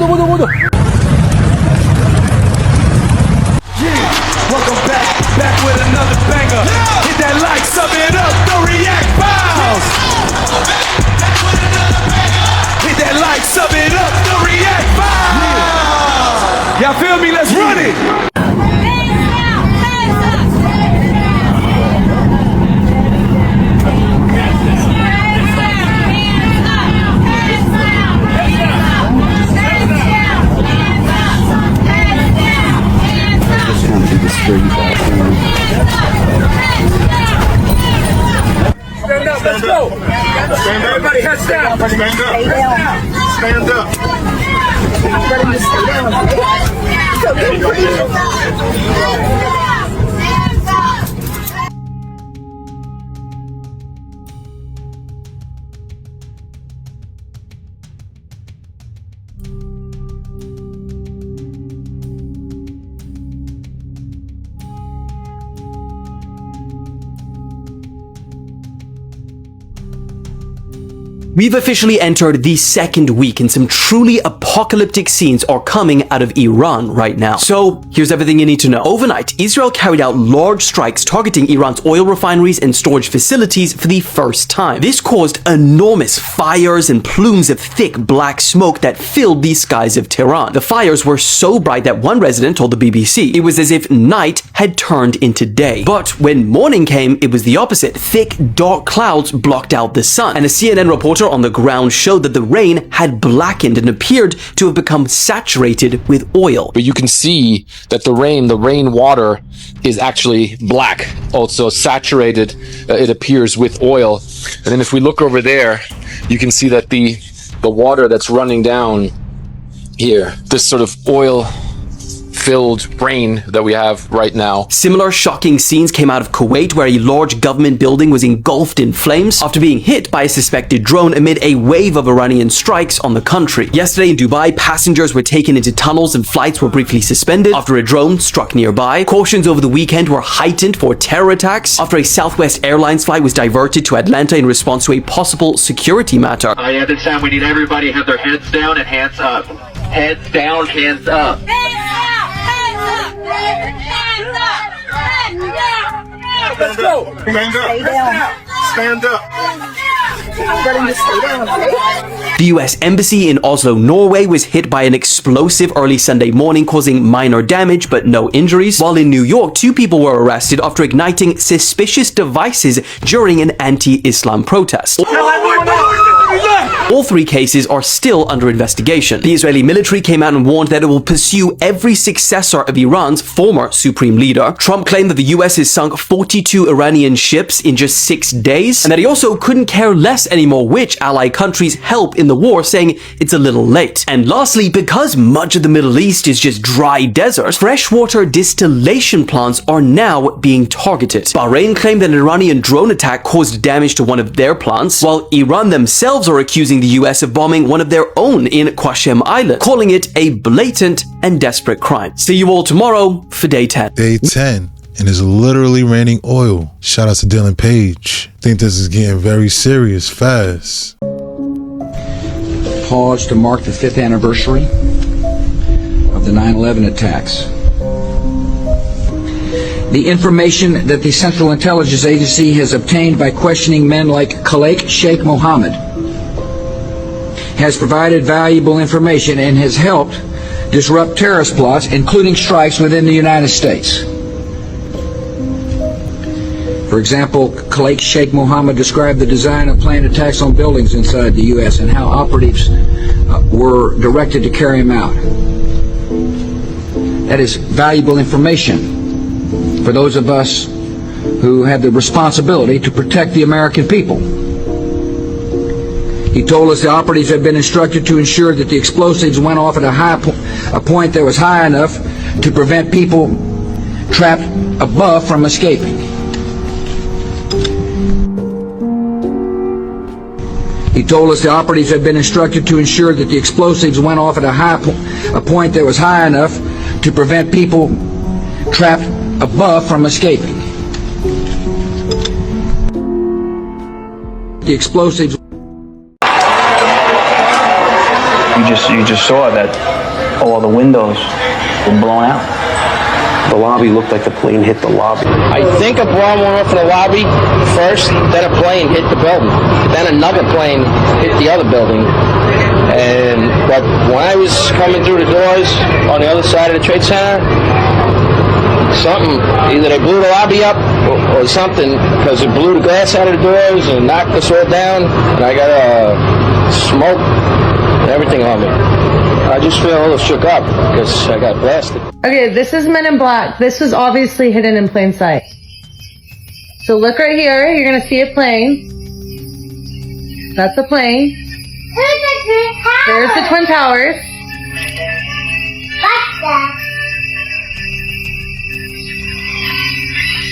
Welcome back with another banger. Hit that like, sub it up, the react files. Hit that like, sub it up, the react files. Y'all feel me? Let's run it. Stand up, let's go. Stand up. Everybody heads down. Stand up. Stand up. We've officially entered the second week and some truly apocalyptic scenes are coming out of Iran right now. So here's everything you need to know. Overnight, Israel carried out large strikes targeting Iran's oil refineries and storage facilities for the first time. This caused enormous fires and plumes of thick black smoke that filled the skies of Tehran. The fires were so bright that one resident told the BBC it was as if night had turned into day. But when morning came, it was the opposite. Thick, dark clouds blocked out the sun. And a CNN reporter on the ground showed that the rain had blackened and appeared to have become saturated with oil. But you can see that the rain water is actually black, also saturated, it appears, with oil. And then if we look over there, you can see that the water that's running down here, this sort of oil filled rain that we have right now. Similar shocking scenes came out of Kuwait, where a large government building was engulfed in flames after being hit by a suspected drone amid a wave of Iranian strikes on the country. Yesterday in Dubai, passengers were taken into tunnels and flights were briefly suspended after a drone struck nearby. Cautions over the weekend were heightened for terror attacks after a Southwest Airlines flight was diverted to Atlanta in response to a possible security matter. Yeah, this time we need everybody to have their heads down and hands up. Heads down, hands up. Let's go. Stand up. Stand up. The US Embassy in Oslo, Norway was hit by an explosive early Sunday morning, causing minor damage but no injuries, while in New York, 2 people were arrested after igniting suspicious devices during an anti-Islam protest. All 3 cases are still under investigation. The Israeli military came out and warned that it will pursue every successor of Iran's former supreme leader. Trump claimed that the US has sunk 42 Iranian ships in just 6 days, and that he also couldn't care less anymore which ally countries help in the war, saying it's a little late. And lastly, because much of the Middle East is just dry desert, freshwater distillation plants are now being targeted. Bahrain claimed that an Iranian drone attack caused damage to one of their plants, while Iran themselves are accusing the US of bombing one of their own in Qasem Island, calling it a blatant and desperate crime. See you all tomorrow for Day 10. Day 10, and it's literally raining oil. Shout out to Dylan Page. Think this is getting very serious fast. Pause to mark the 5th anniversary of the 9/11 attacks. The information that the Central Intelligence Agency has obtained by questioning men like Khalid Sheikh Mohammed has provided valuable information and has helped disrupt terrorist plots, including strikes within the United States. For example, Khalid Sheikh Mohammed described the design of planned attacks on buildings inside the U.S. and how operatives were directed to carry them out. That is valuable information for those of us who have the responsibility to protect the American people. He told us the operatives had been instructed to ensure that the explosives went off at a point that was high enough to prevent people trapped above from escaping. He told us the operatives had been instructed to ensure that the explosives went off at a point that was high enough to prevent people trapped above from escaping. The explosives you just saw that all the windows were blown out. The lobby looked like the plane hit the lobby. I think a bomb went off in the lobby first, then a plane hit the building. Then another plane hit the other building. But when I was coming through the doors on the other side of the Trade Center, something, either they blew the lobby up or something, because it blew the glass out of the doors and knocked us all down, and I got smoke and everything on me. I just feel a little shook up because I got blasted. Okay, this is Men in Black. This was obviously hidden in plain sight. So look right here. You're going to see a plane. That's a plane. There's the Twin Towers.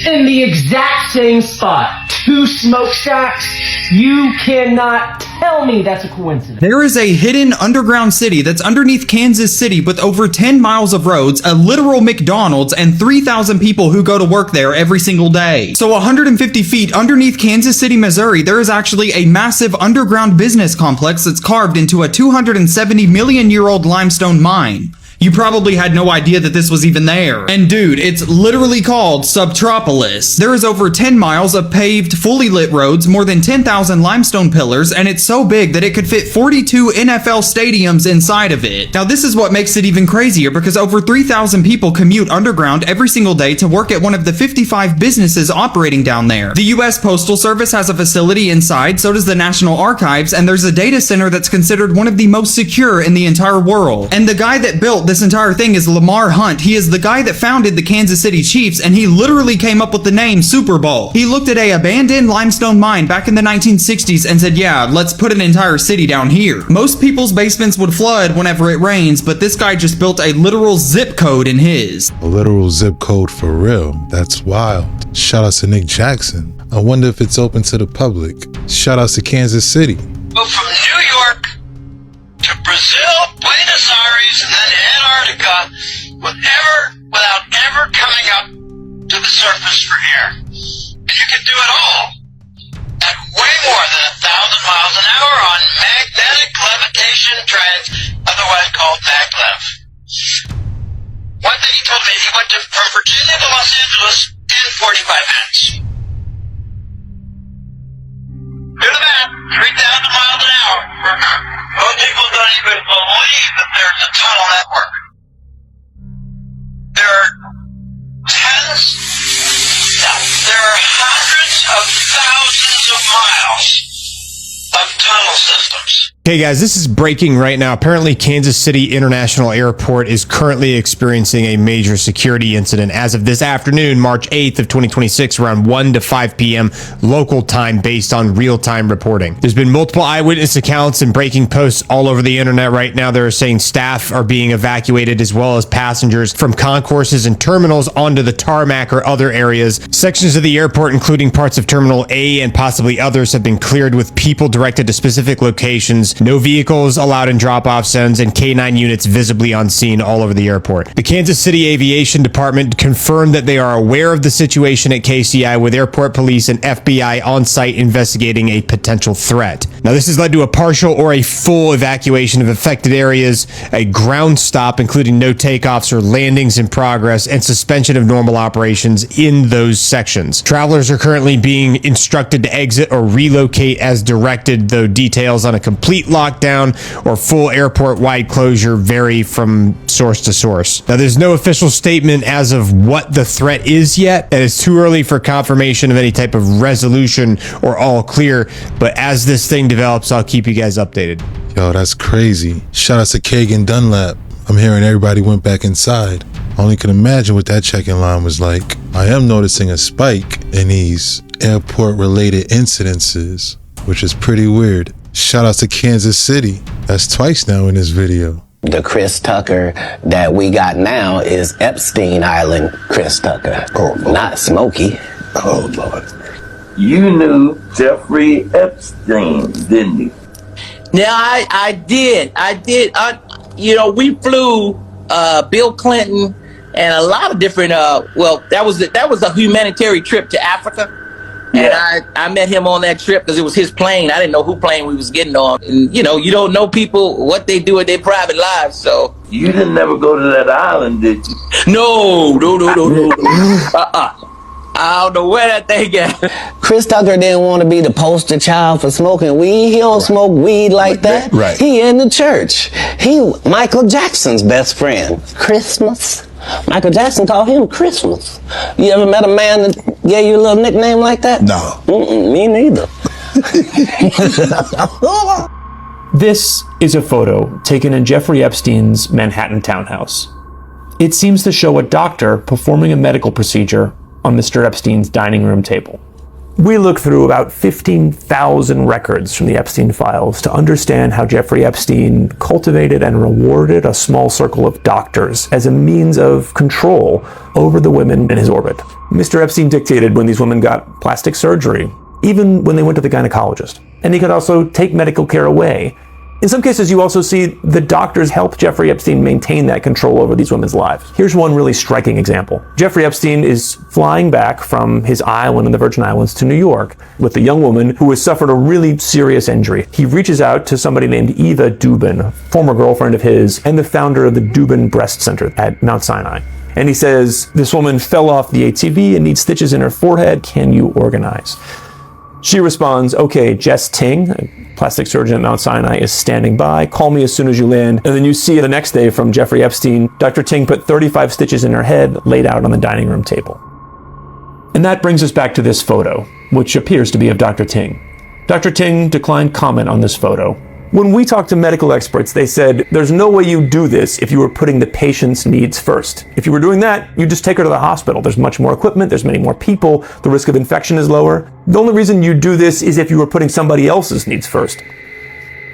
In the exact same spot. 2 smokestacks. You cannot tell me that's a coincidence. There is a hidden underground city that's underneath Kansas City with over 10 miles of roads, a literal McDonald's, and 3,000 people who go to work there every single day. So 150 feet underneath Kansas City, Missouri, there is actually a massive underground business complex that's carved into a 270 million year old limestone mine. You probably had no idea that this was even there. And dude, it's literally called Subtropolis. There is over 10 miles of paved, fully lit roads, more than 10,000 limestone pillars, and it's so big that it could fit 42 NFL stadiums inside of it. Now this is what makes it even crazier, because over 3,000 people commute underground every single day to work at one of the 55 businesses operating down there. The US Postal Service has a facility inside, so does the National Archives, and there's a data center that's considered one of the most secure in the entire world. And the guy that built this entire thing is Lamar Hunt. He is the guy that founded the Kansas City Chiefs, and he literally came up with the name Super Bowl. He looked at a abandoned limestone mine back in the 1960s and said, yeah, let's put an entire city down here. Most people's basements would flood whenever it rains, but this guy just built a literal zip code in his. A literal zip code for real. That's wild. Shout out to Nick Jackson. I wonder if it's open to the public. Shout out to Kansas City. Well, from New York to Brazil, Buenos Aires, and then Antarctica, without ever coming up to the surface for air. And you can do it all at way more than 1,000 miles an hour on magnetic levitation trains, otherwise called maglev. One thing he told me, he went from Virginia to Los Angeles in 45 minutes. Do the math, 3,000 miles an hour. Most people don't even believe that there's a tunnel network. There are hundreds of thousands of miles of tunnel systems. Okay guys, this is breaking right now. Apparently Kansas City International Airport is currently experiencing a major security incident as of this afternoon, March 8th of 2026, around 1 to 5 p.m. local time based on real-time reporting. There's been multiple eyewitness accounts and breaking posts all over the internet right now. They're saying staff are being evacuated as well as passengers from concourses and terminals onto the tarmac or other areas. Sections of the airport, including parts of Terminal A and possibly others, have been cleared with people directed to specific locations. No vehicles allowed in drop-off zones, and K9 units visibly on scene all over the airport. The Kansas City Aviation Department confirmed that they are aware of the situation at KCI, with airport police and FBI on site investigating a potential threat. Now, this has led to a partial or a full evacuation of affected areas, a ground stop, including no takeoffs or landings in progress, and suspension of normal operations in those sections. Travelers are currently being instructed to exit or relocate as directed, though details on a complete lockdown or full airport-wide closure vary from source to source. Now, there's no official statement as of what the threat is yet, and it's too early for confirmation of any type of resolution or all clear, but as this thing develops, I'll keep you guys updated. Yo, that's crazy. Shout out to Kagan Dunlap. I'm hearing everybody went back inside. I only can imagine what that check-in line was like. I am noticing a spike in these airport-related incidences, which is pretty weird. Shout out to Kansas City. That's twice now in this video. The Chris Tucker that we got now is Epstein Island Chris Tucker. Oh, not Smokey. Oh, Lord. You knew Jeffrey Epstein, didn't you? Yeah, I did. You know, we flew Bill Clinton and a lot of different. Well, that was a humanitarian trip to Africa, And I met him on that trip because it was his plane. I didn't know who plane we was getting on. And, you know, you don't know people, what they do in their private lives, so. You didn't never go to that island, did you? No. I don't know where that thing at. Chris Tucker didn't want to be the poster child for smoking weed. He don't smoke weed like that. Right. He in the church. He Michael Jackson's best friend. Christmas. Michael Jackson called him Christmas. You ever met a man that gave you a little nickname like that? No. Me neither. This is a photo taken in Jeffrey Epstein's Manhattan townhouse. It seems to show a doctor performing a medical procedure on Mr. Epstein's dining room table. We looked through about 15,000 records from the Epstein files to understand how Jeffrey Epstein cultivated and rewarded a small circle of doctors as a means of control over the women in his orbit. Mr. Epstein dictated when these women got plastic surgery, even when they went to the gynecologist. And he could also take medical care away. In some cases, you also see the doctors help Jeffrey Epstein maintain that control over these women's lives. Here's one really striking example. Jeffrey Epstein is flying back from his island in the Virgin Islands to New York with a young woman who has suffered a really serious injury. He reaches out to somebody named Eva Dubin, a former girlfriend of his, and the founder of the Dubin Breast Center at Mount Sinai. And he says, this woman fell off the ATV and needs stitches in her forehead. Can you organize? She responds, okay, Jess Ting, a plastic surgeon at Mount Sinai, is standing by. Call me as soon as you land. And then you see the next day from Jeffrey Epstein, Dr. Ting put 35 stitches in her head, laid out on the dining room table. And that brings us back to this photo, which appears to be of Dr. Ting. Dr. Ting declined comment on this photo. When we talked to medical experts, they said, there's no way you do this if you were putting the patient's needs first. If you were doing that, you just take her to the hospital. There's much more equipment, there's many more people, the risk of infection is lower. The only reason you do this is if you were putting somebody else's needs first.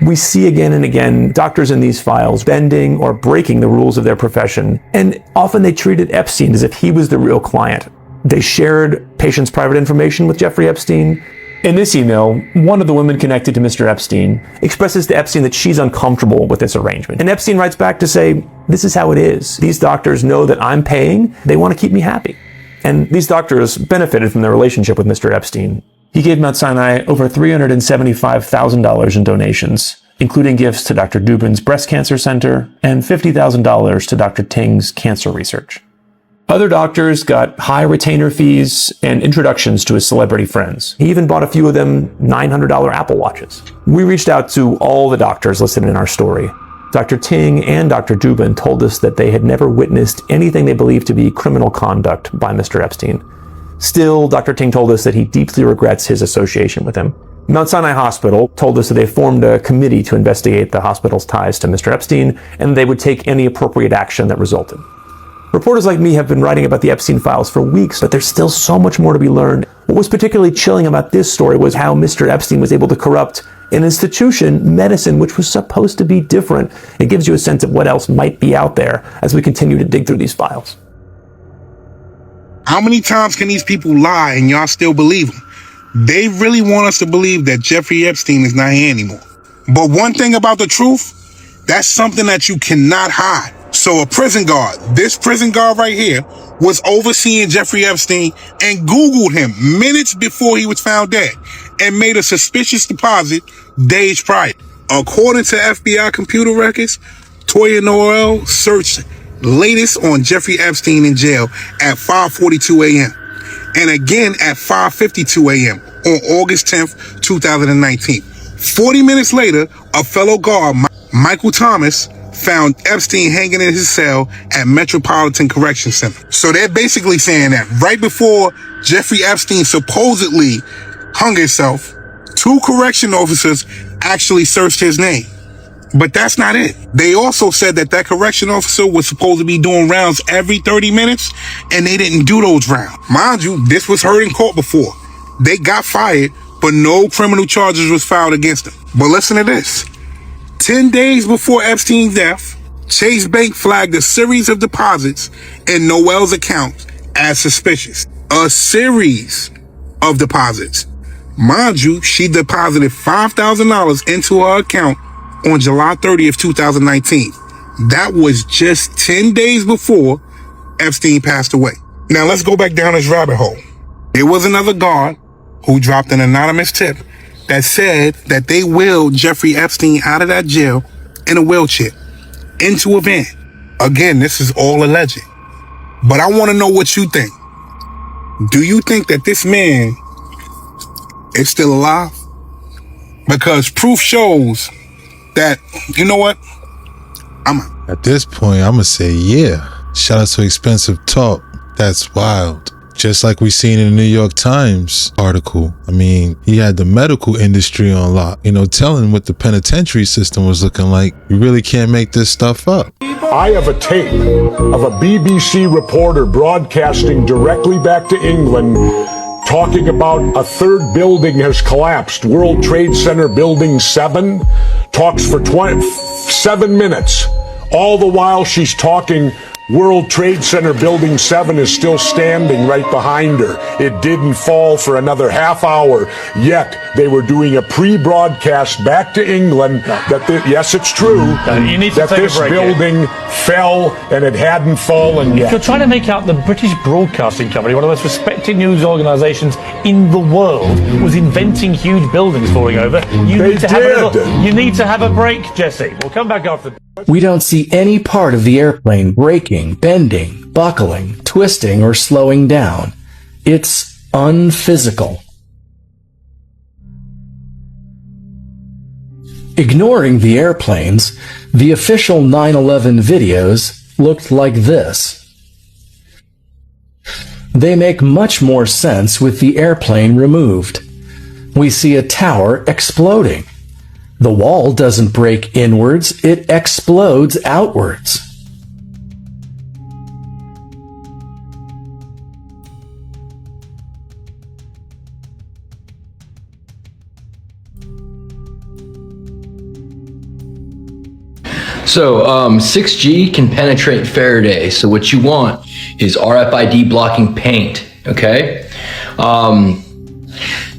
We see again and again doctors in these files bending or breaking the rules of their profession, and often they treated Epstein as if he was the real client. They shared patients' private information with Jeffrey Epstein. In this email, one of the women connected to Mr. Epstein expresses to Epstein that she's uncomfortable with this arrangement. And Epstein writes back to say, this is how it is. These doctors know that I'm paying. They want to keep me happy. And these doctors benefited from their relationship with Mr. Epstein. He gave Mount Sinai over $375,000 in donations, including gifts to Dr. Dubin's Breast Cancer Center and $50,000 to Dr. Ting's cancer research. Other doctors got high retainer fees and introductions to his celebrity friends. He even bought a few of them $900 Apple Watches. We reached out to all the doctors listed in our story. Dr. Ting and Dr. Dubin told us that they had never witnessed anything they believed to be criminal conduct by Mr. Epstein. Still, Dr. Ting told us that he deeply regrets his association with him. Mount Sinai Hospital told us that they formed a committee to investigate the hospital's ties to Mr. Epstein, and they would take any appropriate action that resulted. Reporters like me have been writing about the Epstein files for weeks, but there's still so much more to be learned. What was particularly chilling about this story was how Mr. Epstein was able to corrupt an institution, medicine, which was supposed to be different. It gives you a sense of what else might be out there as we continue to dig through these files. How many times can these people lie and y'all still believe them? They really want us to believe that Jeffrey Epstein is not here anymore. But one thing about the truth, that's something that you cannot hide. So a prison guard, this prison guard right here, was overseeing Jeffrey Epstein and Googled him minutes before he was found dead and made a suspicious deposit days prior. According to FBI computer records, Toya Noel searched latest on Jeffrey Epstein in jail at 5:42 a.m. and again at 5:52 a.m. on August 10th, 2019. 40 minutes later, a fellow guard, Michael Thomas, found Epstein hanging in his cell at Metropolitan Correction Center. So they're basically saying that right before Jeffrey Epstein supposedly hung himself, 2 correction officers actually searched his name. But that's not it. They also said that that correction officer was supposed to be doing rounds every 30 minutes, and they didn't do those rounds. Mind you, this was heard in court before. They got fired, but no criminal charges was filed against them. But listen to this. 10 days before Epstein's death, Chase Bank flagged a series of deposits in Noel's account as suspicious. A series of deposits. Mind you, she deposited $5,000 into her account on July 30th, 2019. That was just 10 days before Epstein passed away. Now let's go back down this rabbit hole. There was another guard who dropped an anonymous tip that said that they wheeled Jeffrey Epstein out of that jail in a wheelchair into a van. Again, this is all alleged. But I want to know what you think. Do you think that this man is still alive? Because proof shows that, you know what? At this point, I'm going to say, yeah. Shout out to Expensive Talk. That's wild. Just like we seen in the New York Times article. I mean, he had the medical industry on lock, telling what the penitentiary system was looking like. You really can't make this stuff up. I have a tape of a BBC reporter broadcasting directly back to England talking about a third building has collapsed. World Trade Center Building 7 talks for 7 minutes. All the while she's talking, World Trade Center Building 7 is still standing right behind her. It didn't fall for another half hour, yet they were doing a pre-broadcast back to England that, yes, it's true, you need to that take this a break building fell and it hadn't fallen yet. If you're trying to make out the British Broadcasting Company, one of the most respected news organisations in the world, was inventing huge buildings falling over, you need to have a break, Jesse. We'll come back after. We don't see any part of the airplane breaking, bending, buckling, twisting, or slowing down. It's unphysical. Ignoring the airplanes, the official 9/11 videos looked like this. They make much more sense with the airplane removed. We see a tower exploding. The wall doesn't break inwards, it explodes outwards. So 6G can penetrate Faraday. So what you want is RFID blocking paint. Okay,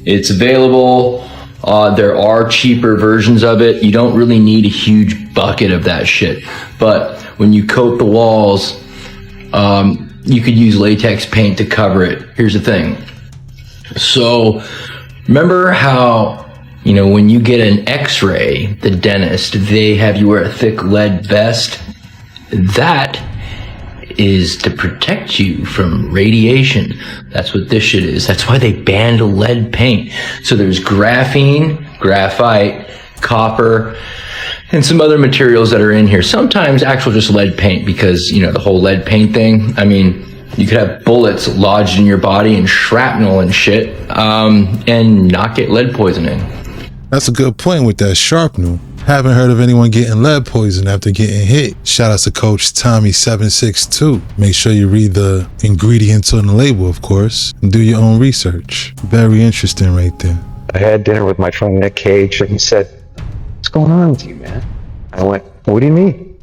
it's available. There are cheaper versions of it. You don't really need a huge bucket of that shit. But when you coat the walls, you could use latex paint to cover it. Here's the thing. So remember how, when you get an x-ray, the dentist, they have you wear a thick lead vest? That is to protect you from radiation. That's what this shit is. That's why they banned lead paint. So there's graphene, graphite, copper, and some other materials that are in here. Sometimes actual just lead paint, because, the whole lead paint thing, I mean, you could have bullets lodged in your body and shrapnel and shit, and not get lead poisoning. That's a good point with that shrapnel. Haven't heard of anyone getting lead poison after getting hit. Shout out to Coach Tommy762. Make sure you read the ingredients on the label, of course, and do your own research. Very interesting right there. I had dinner with my friend Nick Cage, and he said, "What's going on with you, man?" I went, "What do you mean?"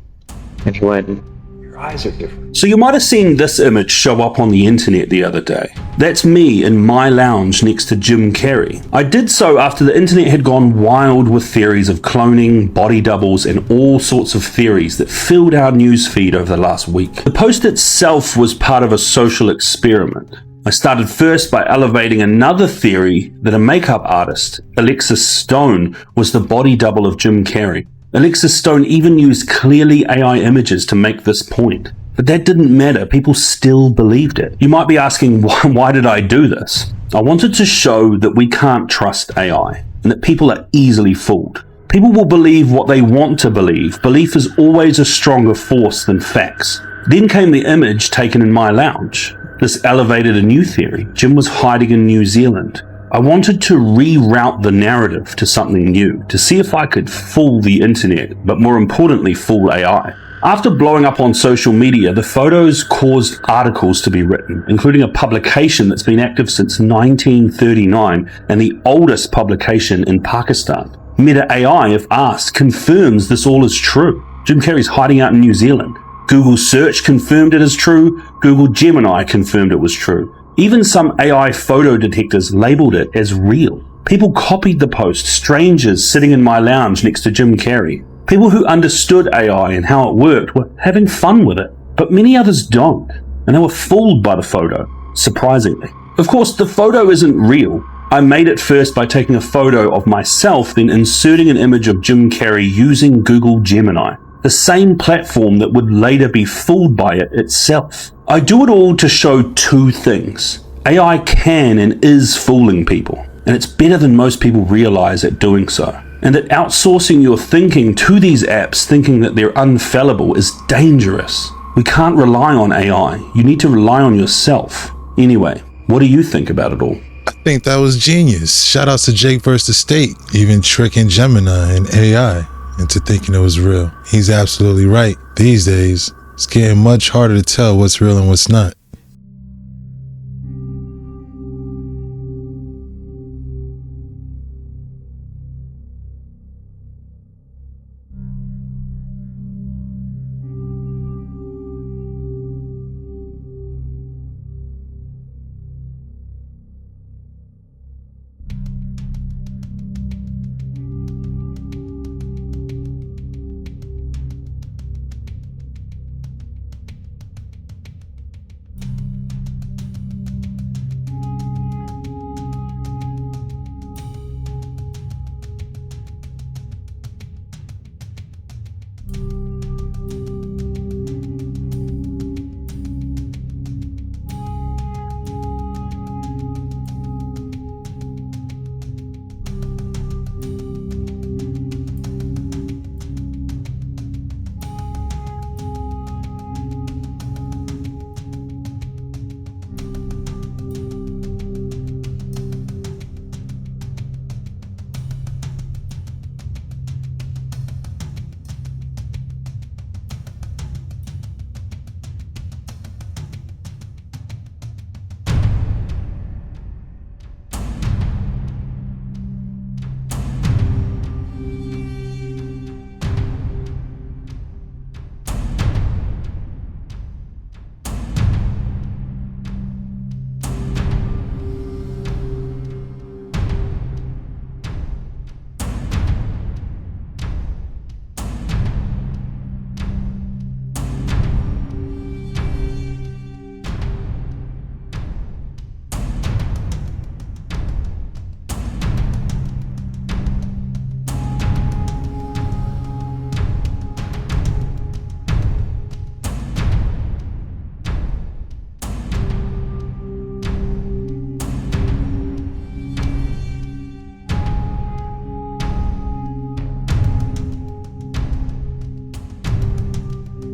And he went, "Your eyes are different." So you might have seen this image show up on the internet the other day. That's me in my lounge next to Jim Carrey. I did so after the internet had gone wild with theories of cloning, body doubles, and all sorts of theories that filled our newsfeed over the last week. The post itself was part of a social experiment. I started first by elevating another theory that a makeup artist, Alexis Stone, was the body double of Jim Carrey. Alexis Stone even used clearly AI images to make this point. But that didn't matter, people still believed it. You might be asking, why did I do this? I wanted to show that we can't trust AI, and that people are easily fooled. People will believe what they want to believe. Belief is always a stronger force than facts. Then came the image taken in my lounge. This elevated a new theory. Jim was hiding in New Zealand. I wanted to reroute the narrative to something new, to see if I could fool the internet, but more importantly, fool AI. After blowing up on social media, the photos caused articles to be written, including a publication that's been active since 1939 and the oldest publication in Pakistan. Meta AI, if asked, confirms this all is true. Jim Carrey's hiding out in New Zealand. Google search confirmed it is true. Google Gemini confirmed it was true. Even some AI photo detectors labeled it as real. People copied the post, strangers sitting in my lounge next to Jim Carrey. People who understood AI and how it worked were having fun with it, but many others don't, and they were fooled by the photo, surprisingly. Of course, the photo isn't real. I made it first by taking a photo of myself, then inserting an image of Jim Carrey using Google Gemini, the same platform that would later be fooled by it itself. I do it all to show two things. AI can and is fooling people, and it's better than most people realize at doing so. And that outsourcing your thinking to these apps, thinking that they're unfallible, is dangerous. We can't rely on AI. You need to rely on yourself. Anyway, what do you think about it all? I think that was genius. Shout outs to Jake vs. the State, even tricking Gemini and AI into thinking it was real. He's absolutely right. These days, it's getting much harder to tell what's real and what's not.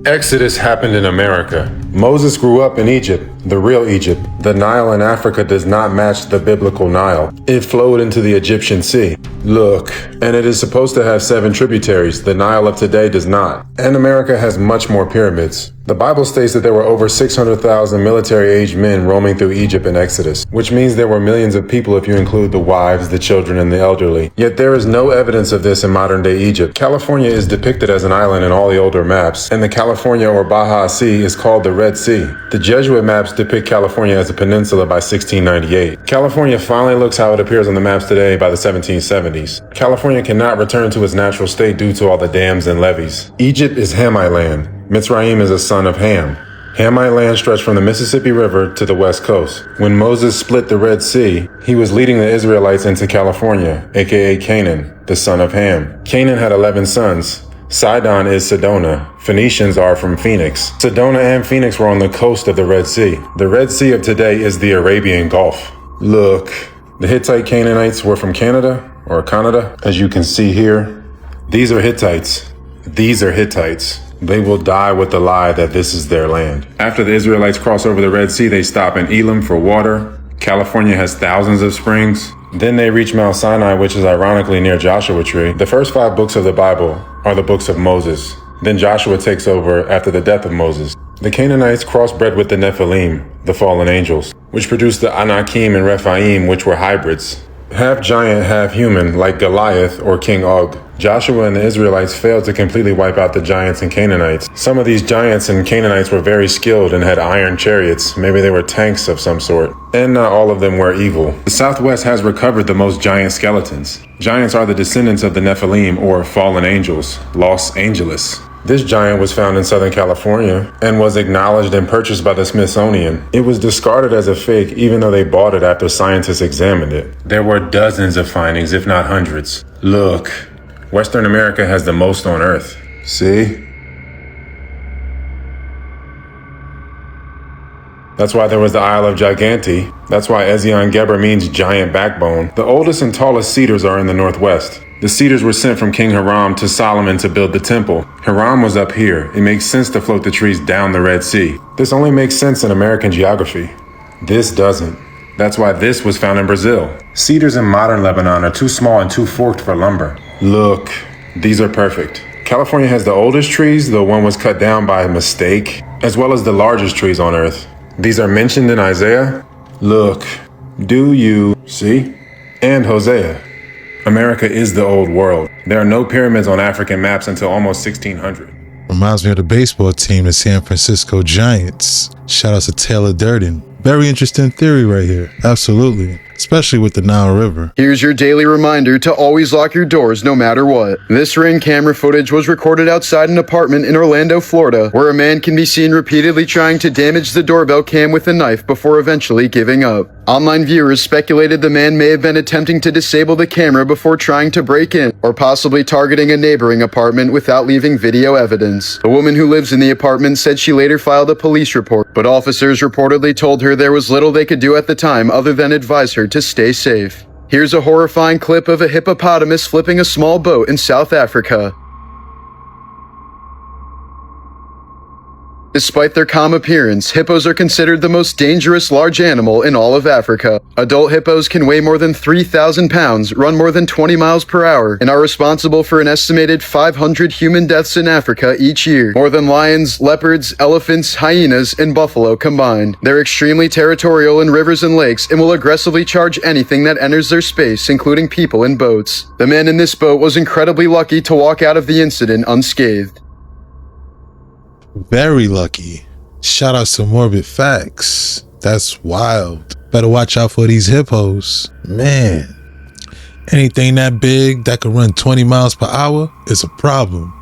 Exodus happened in America. Moses grew up in Egypt, the real Egypt. The Nile in Africa does not match the biblical Nile. It flowed into the Egyptian Sea. Look, and it is supposed to have 7 tributaries. The Nile of today does not. And America has much more pyramids. The Bible states that there were over 600,000 military-aged men roaming through Egypt in Exodus, which means there were millions of people if you include the wives, the children, and the elderly. Yet there is no evidence of this in modern-day Egypt. California is depicted as an island in all the older maps, and the California or Baja Sea is called the Red Sea. The Jesuit maps depict California as a peninsula by 1698. California finally looks how it appears on the maps today by the 1770s. California cannot return to its natural state due to all the dams and levees. Egypt is Hamite land. Mitzrayim is a son of Ham. Hamite land stretched from the Mississippi River to the west coast. When Moses split the Red Sea, he was leading the Israelites into California, aka Canaan, the son of Ham. Canaan had 11 sons. Sidon is Sedona. Phoenicians are from Phoenix. Sedona and Phoenix were on the coast of the Red Sea. The Red Sea of today is the Arabian Gulf. Look, the Hittite Canaanites were from Canada, or Canada, as you can see here. These are Hittites. These are Hittites. They will die with the lie that this is their land. After the Israelites cross over the Red Sea, they stop in Elim for water. California has thousands of springs. Then they reach Mount Sinai, which is ironically near Joshua Tree. The first 5 books of the Bible are the books of Moses. Then Joshua takes over after the death of Moses. The Canaanites crossbred with the Nephilim, the fallen angels, which produced the Anakim and Rephaim, which were hybrids. Half giant, half human, like Goliath or King Og. Joshua and the Israelites failed to completely wipe out the giants and Canaanites. Some of these giants and Canaanites were very skilled and had iron chariots. Maybe they were tanks of some sort. And not all of them were evil. The Southwest has recovered the most giant skeletons. Giants are the descendants of the Nephilim or fallen angels, Los Angeles. This giant was found in Southern California and was acknowledged and purchased by the Smithsonian. It was discarded as a fake even though they bought it after scientists examined it. There were dozens of findings, if not hundreds. Look, Western America has the most on Earth. See? That's why there was the Isle of Giganti. That's why Ezion Geber means giant backbone. The oldest and tallest cedars are in the northwest. The cedars were sent from King Hiram to Solomon to build the temple. Hiram was up here. It makes sense to float the trees down the Red Sea. This only makes sense in American geography. This doesn't. That's why this was found in Brazil. Cedars in modern Lebanon are too small and too forked for lumber. Look, these are perfect. California has the oldest trees, though one was cut down by mistake, as well as the largest trees on Earth. These are mentioned in Isaiah. Look, do you see? And Hosea. America is the old world. There are no pyramids on African maps until almost 1600. Reminds me of the baseball team, the San Francisco Giants. Shout out to Taylor Durden. Very interesting theory right here. Absolutely. Especially with the Nile River. Here's your daily reminder to always lock your doors no matter what. This Ring camera footage was recorded outside an apartment in Orlando, Florida, where a man can be seen repeatedly trying to damage the doorbell cam with a knife before eventually giving up. Online viewers speculated the man may have been attempting to disable the camera before trying to break in, or possibly targeting a neighboring apartment without leaving video evidence. A woman who lives in the apartment said she later filed a police report, but officers reportedly told her there was little they could do at the time other than advise her to stay safe. Here's a horrifying clip of a hippopotamus flipping a small boat in South Africa. Despite their calm appearance, hippos are considered the most dangerous large animal in all of Africa. Adult hippos can weigh more than 3,000 pounds, run more than 20 miles per hour, and are responsible for an estimated 500 human deaths in Africa each year, more than lions, leopards, elephants, hyenas, and buffalo combined. They're extremely territorial in rivers and lakes and will aggressively charge anything that enters their space, including people and boats. The man in this boat was incredibly lucky to walk out of the incident unscathed. Very lucky. Shout out to Morbid Facts. That's wild. Better watch out for these hippos. Man, anything that big that can run 20 miles per hour is a problem.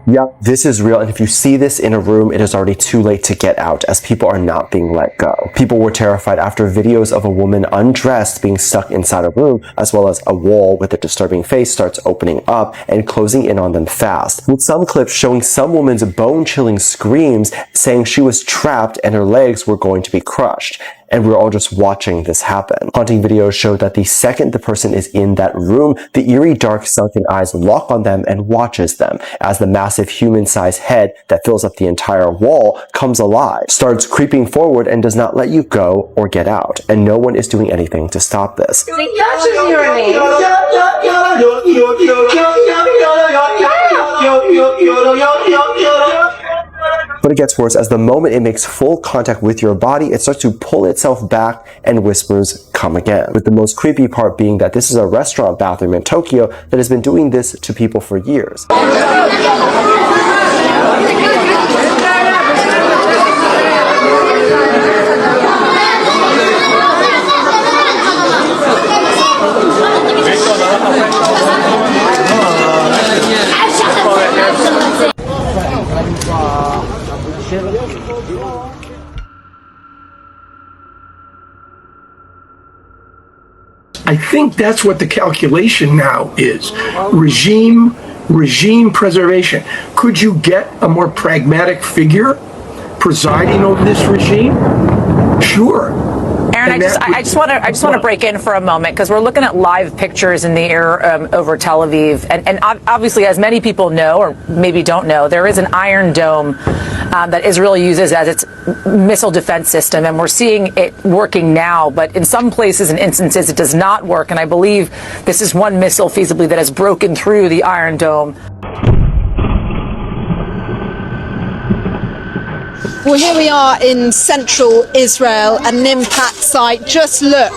Yep, this is real, and if you see this in a room, it is already too late to get out, as people are not being let go. People were terrified after videos of a woman undressed being stuck inside a room, as well as a wall with a disturbing face starts opening up and closing in on them fast, with some clips showing some woman's bone-chilling screams saying she was trapped and her legs were going to be crushed. And we're all just watching this happen. Haunting videos show that the second the person is in that room, the eerie dark sunken eyes lock on them and watches them as the massive human-sized head that fills up the entire wall comes alive, starts creeping forward and does not let you go or get out. And no one is doing anything to stop this. He touches your name. But it gets worse. As the moment it makes full contact with your body, it starts to pull itself back and whispers, "Come again." With the most creepy part being that this is a restaurant bathroom in Tokyo that has been doing this to people for years. I think that's what the calculation now is. Regime preservation. Could you get a more pragmatic figure presiding over this regime? Sure. Aaron, I just want to break in for a moment because we're looking at live pictures in the air over Tel Aviv, and obviously, as many people know or maybe don't know, there is an Iron Dome that Israel uses as its missile defense system, and we're seeing it working now. But in some places and instances, it does not work, and I believe this is one missile feasibly that has broken through the Iron Dome. Well, here we are in central Israel, an impact site. Just look,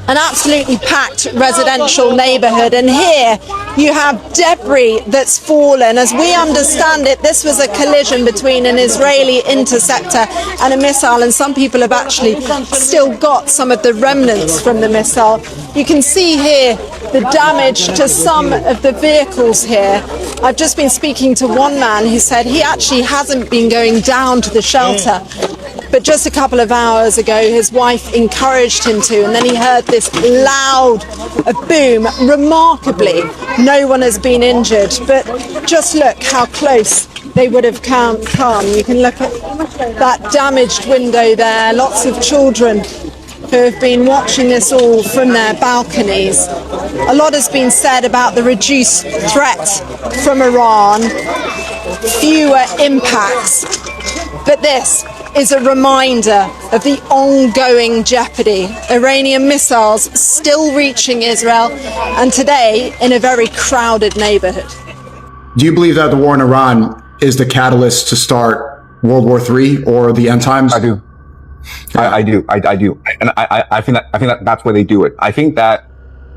an absolutely packed residential neighborhood. And here you have debris that's fallen. As we understand it, this was a collision between an Israeli interceptor and a missile. And some people have actually still got some of the remnants from the missile. You can see here the damage to some of the vehicles here. I've just been speaking to one man who said he actually hasn't been going down to the shelter, but just a couple of hours ago his wife encouraged him to, and then he heard this loud boom. Remarkably, no one has been injured, but just look how close they would have come. You can look at that damaged window there, lots of children who have been watching this all from their balconies. A lot has been said about the reduced threat from Iran, fewer impacts, but this is a reminder of the ongoing jeopardy. Iranian missiles still reaching Israel, and today in a very crowded neighborhood. Do you believe that the war in Iran is the catalyst to start World War III or the end times? I do. I do. And I think that that's why they do it. I think that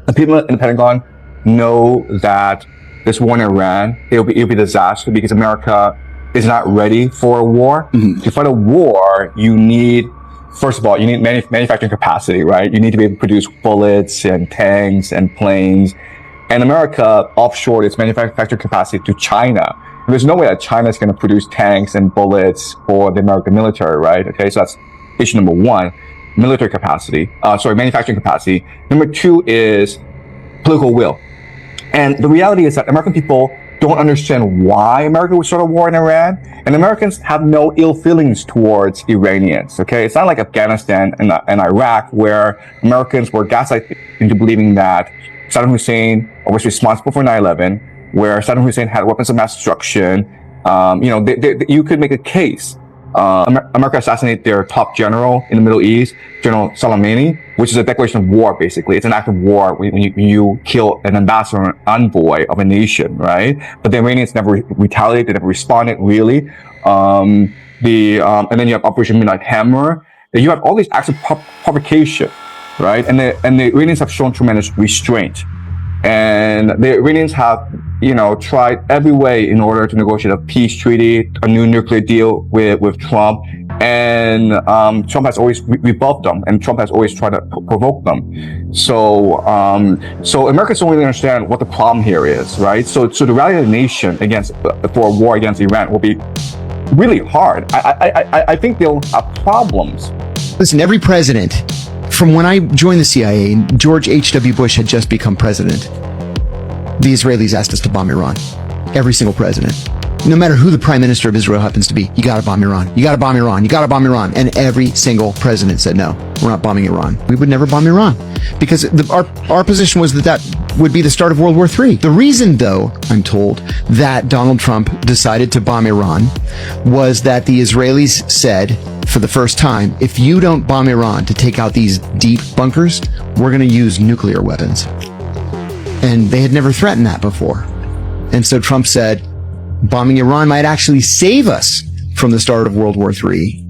the people in the Pentagon know that this war in Iran, it'll be a disaster because America is not ready for a war. Mm-hmm. To fight a war, you need, first of all, you need manufacturing capacity, right? You need to be able to produce bullets and tanks and planes. And America offshored its manufacturing capacity to China. There's no way that China is going to produce tanks and bullets for the American military, right? Okay, so that's issue number one, manufacturing capacity. Number two is political will. And the reality is that American people don't understand why America would start a war in Iran, and Americans have no ill feelings towards Iranians, okay? It's not like Afghanistan and Iraq, where Americans were gaslighted into believing that Saddam Hussein was responsible for 9/11, where Saddam Hussein had weapons of mass destruction. You could make a case. America assassinated their top general in the Middle East, General Soleimani, which is a declaration of war, basically. It's an act of war when you kill an ambassador or an envoy of a nation, right? But the Iranians never retaliated, they never responded, really. And then you have Operation Midnight Hammer. You have all these acts of provocation, right? And the Iranians have shown tremendous restraint. And the Iranians have, tried every way in order to negotiate a peace treaty, a new nuclear deal with Trump. And Trump has always rebuffed them, and Trump has always tried to provoke them. So Americans don't really understand what the problem here is, right? So the rally of the nation for a war against Iran will be really hard. I think they'll have problems. Listen, every president, from when I joined the CIA, George H.W. Bush had just become president. The Israelis asked us to bomb Iran. Every single president. No matter who the prime minister of Israel happens to be, you gotta bomb Iran. You gotta bomb Iran. You gotta bomb Iran. And every single president said, no, we're not bombing Iran. We would never bomb Iran. Because our position was that would be the start of World War III. The reason, though, I'm told, that Donald Trump decided to bomb Iran was that the Israelis said, for the first time, if you don't bomb Iran to take out these deep bunkers, we're going to use nuclear weapons. And they had never threatened that before. And so Trump said, bombing Iran might actually save us from the start of World War III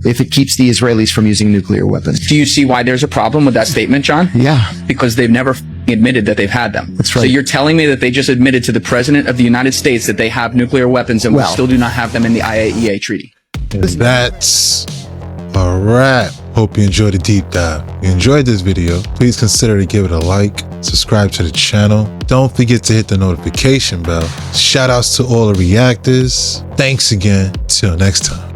if it keeps the Israelis from using nuclear weapons. Do you see why there's a problem with that statement, John? Yeah. Because they've never admitted that they've had them. That's right. So you're telling me that they just admitted to the President of the United States that they have nuclear weapons and we still do not have them in the IAEA treaty? That's a wrap. Hope you enjoyed the deep dive. If you enjoyed this video, please consider to give it a like, subscribe to the channel. Don't forget to hit the notification bell. Shout outs to all the reactors. Thanks again. Till next time.